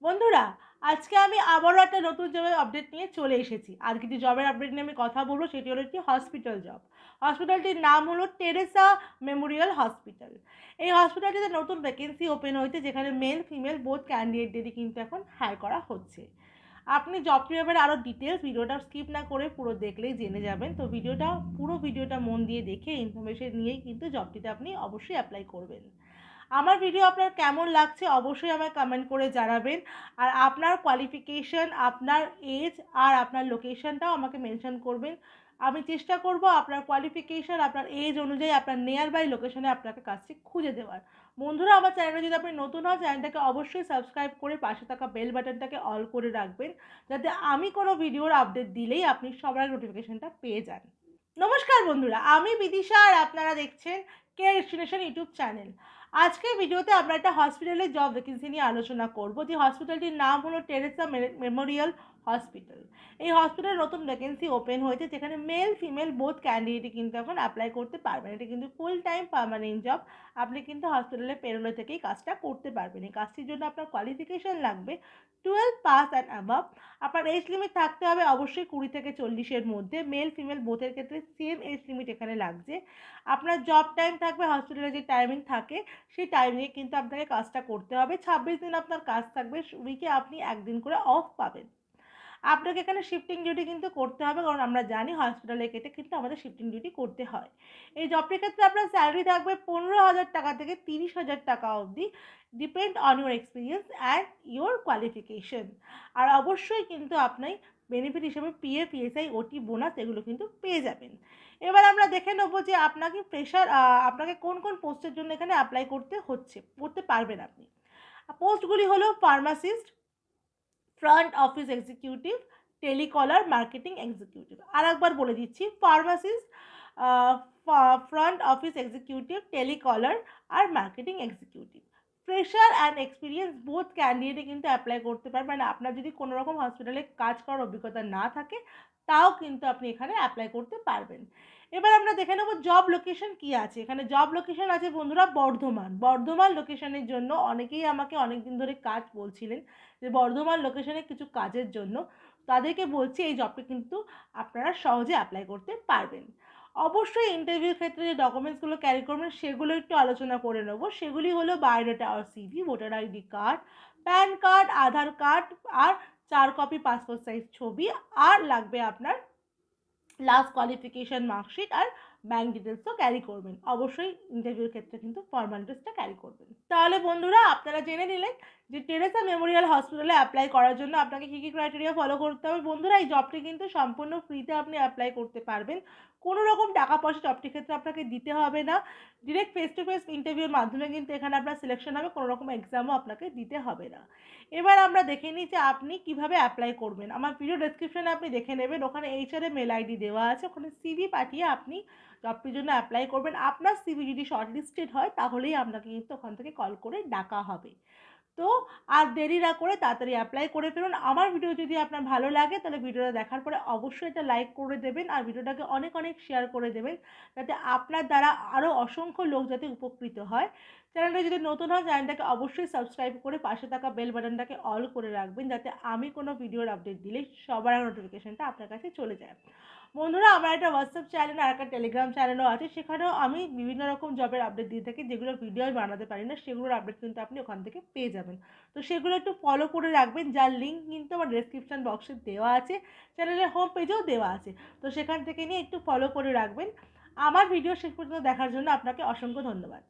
বন্ধুরা, আজকে আমি আবারও একটা নতুন জবের আপডেট নিয়ে চলে এসেছি। আজকে যে জবের আপডেট নিয়ে আমি কথা বলবো সেটি হলো একটি হসপিটাল জব। হসপিটালটির নাম হলো টেরেসা মেমোরিয়াল হসপিটাল। এই হসপিটালটিতে নতুন ভ্যাকেন্সি ওপেন হয়েছে, যেখানে মেল ফিমেল বোথ ক্যান্ডিডেটদেরই কিন্তু এখন হায়ার করা হচ্ছে। আপনি জবটি ব্যাপারে আরও ডিটেলস ভিডিওটা স্কিপ না করে পুরো দেখলেই জেনে যাবেন। তো পুরো ভিডিওটা মন দিয়ে দেখে ইনফরমেশন নিয়েই কিন্তু জবটিতে আপনি অবশ্যই অ্যাপ্লাই করবেন। আমার ভিডিও আপনার কেমন লাগছে অবশ্যই আমায় কমেন্ট করে জানাবেন। আর আপনার কোয়ালিফিকেশান, আপনার এজ আর আপনার লোকেশনটাও আমাকে মেনশন করবেন। আমি চেষ্টা করব আপনার কোয়ালিফিকেশান, আপনার এজ অনুযায়ী আপনার নিয়ার বাই লোকেশনে আপনাকে কাজটি খুঁজে দেওয়ার। বন্ধুরা, আমার চ্যানেলে যদি আপনি নতুন হন, চ্যানেলটাকে অবশ্যই সাবস্ক্রাইব করে পাশে থাকা বেল বাটনটাকে অল করে রাখবেন, যাতে আমি কোনো ভিডিওর আপডেট দিলেই আপনি সবার নোটিফিকেশানটা পেয়ে যান। নমস্কার বন্ধুরা, আমি বিদিশা আর আপনারা দেখছেন কেয়ার ডেস্টিনেশন ইউটিউব চ্যানেল। আজকের ভিডিওতে আমরা একটা হসপিটালের জব ভ্যাকেন্সি নিয়ে আলোচনা করব, যে হসপিটালটির নাম হলো টেরেসা মেমোরিয়াল হসপিটাল। এই হসপিটালে নতুন ভ্যাকেন্সি ওপেন হয়েছে, যেখানে মেল ফিমেল বোথ ক্যান্ডিডেটই কিন্তু এখন অ্যাপ্লাই করতে পারবেন। এটা কিন্তু ফুল টাইম পার্মানেন্ট জব। আপনি কিন্তু হসপিটালের পেরোলে থেকেই কাজটা করতে পারবেন। এই কাজটির জন্য আপনার কোয়ালিফিকেশান লাগবে 12 পাস অ্যান্ড অ্যাবাভ। আপনার এজ লিমিট থাকতে হবে অবশ্যই 20 থেকে 40-এর মধ্যে। মেল ফিমেল বোথের ক্ষেত্রে সেম এজ লিমিট এখানে লাগছে। আপনার জব টাইম থাকবে, হসপিটালে যে টাইমিং থাকে সেই টাইমিংয়ে কিন্তু আপনাকে কাজটা করতে হবে। 26 দিন আপনার কাজ থাকবে, উইকে আপনি 1 দিন করে অফ পাবেন। আপনাকে এখানে শিফটিং ডিউটি কিন্তু করতে হবে, কারণ আমরা জানি হসপিটালের ক্ষেত্রে কিন্তু আমাদের শিফটিং ডিউটি করতে হয়। এই জবটির ক্ষেত্রে আপনার স্যালারি থাকবে 15,000 টাকা থেকে 30,000 টাকা অবধি, depend on your experience and your qualification. আর অবশ্যই কিন্তু আপনি বেনিফিট হিসেবে পিএফ, ইএসআই, ওটি, বোনাস এগুলো কিন্তু পেয়ে যাবেন। এবার আমরা দেখে নেবো যে আপনাকে কোন কোন পোস্টের জন্য এখানে অ্যাপ্লাই করতে পারবেন আপনি। পোস্টগুলি হলো pharmacist, front office executive, telecaller, marketing executive. আর একবার বলে দিচ্ছি, pharmacist, front office executive, telecaller আর marketing executive. Fresher and experience both ক্যান্ডিডেটে কিন্তু অ্যাপ্লাই করতে পারবেন। মানে আপনার যদি কোনো রকম হসপিটালে কাজ করার অভিজ্ঞতা না থাকে, তাও কিন্তু আপনি এখানে অ্যাপ্লাই করতে পারবেন। এবার আমরা দেখে নেব জব লোকেশন কী আছে। এখানে জব লোকেশন আছে বন্ধুরা বর্ধমান লোকেশনের জন্য অনেকেই আমাকে অনেক দিন ধরে কাজ বলছিলেন, যে বর্ধমান লোকেশনে কিছু কাজের জন্য। তাদেরকে বলছি এই জবটি কিন্তু আপনারা সহজে অ্যাপ্লাই করতে পারবেন। অবশ্যই ইন্টারভিউর ক্ষেত্রে যে ডকুমেন্টসগুলো ক্যারি করবেন সেগুলো একটু আলোচনা করে নেব। সেগুলি হলো বায়োডাটা আর CV, voter ID card, PAN card, Aadhaar card আর 4 কপি পাসপোর্ট সাইজ ছবি, আর লাগবে আপনার লাস্ট কোয়ালিফিকেশান মার্কশিট আর ব্যাঙ্ক ডিটেলসও ক্যারি করবেন। অবশ্যই ইন্টারভিউর ক্ষেত্রে কিন্তু ফর্মালিটিসটা ক্যারি করবেন। তাহলে বন্ধুরা, আপনারা জেনে নিলেন যে টেরেসা মেমোরিয়াল হসপিটালে অ্যাপ্লাই করার জন্য আপনাকে কী কী ক্রাইটেরিয়া ফলো করতে হবে। বন্ধুরা, এই জবটি কিন্তু সম্পূর্ণ ফ্রিতে আপনি অ্যাপ্লাই করতে পারবেন। কোনো রকম টাকা পয়সা জবটির ক্ষেত্রে আপনাকে দিতে হবে না। ডিরেক্ট ফেস টু ফেস ইন্টারভিউর মাধ্যমে কিন্তু এখানে আপনার সিলেকশন হবে, কোনো রকম এক্সামও আপনাকে দিতে হবে না। এবার আমরা দেখে নিই যে আপনি কিভাবে অ্যাপ্লাই করবেন। আমার ভিডিও ডেসক্রিপশনে আপনি দেখে নেবেন, ওখানে এইচআর মেল আইডি দেওয়া আছে, ওখানে সিভি পাঠিয়ে আপনি জবটির জন্য অ্যাপ্লাই করবেন। আপনার সিভি যদি শর্টলিস্টেড হয়, তাহলেই আপনাকে কিন্তু ওখান থেকে কল করে ডাকা হবে। তো আর দেরি না করে তাড়াতাড়ি অ্যাপ্লাই করে ফেলুন। আমার ভিডিও যদি আপনার ভালো লাগে, তাহলে ভিডিওটা দেখার পরে অবশ্যই এটা লাইক করে দেবেন আর ভিডিওটাকে অনেক অনেক শেয়ার করে দেবেন, যাতে আপনার দ্বারা আরও অসংখ্য লোক যাতে উপকৃত হয়। চ্যানেলটা যদি নতুন হয়, চ্যানেলটাকে অবশ্যই সাবস্ক্রাইব করে পাশে থাকা বেল বাটনটাকে অল করে রাখবেন, যাতে আমি কোনো ভিডিওর আপডেট দিলে সবার নোটিফিকেশানটা আপনার কাছে চলে যায়। বন্ধুরা, আমার একটা হোয়াটসঅ্যাপ চ্যানেল আর একটা টেলিগ্রাম চ্যানেলও আছে, সেখানেও আমি বিভিন্ন রকম জবের আপডেট দিয়ে থাকি, যেগুলো ভিডিও আমি বানাতে পারি না, সেগুলোর আপডেট কিন্তু আপনি ওখান থেকে পেয়ে যাবেন। তো সেগুলো একটু ফলো করে রাখবেন, যার লিঙ্ক কিন্তু আমার ডেসক্রিপশন বক্সে দেওয়া আছে, চ্যানেলের হোম পেজেও দেওয়া আছে। তো সেখান থেকে নিয়ে একটু ফলো করে রাখবেন। আমার ভিডিও শেষ পর্যন্ত দেখার জন্য আপনাকে অসংখ্য ধন্যবাদ।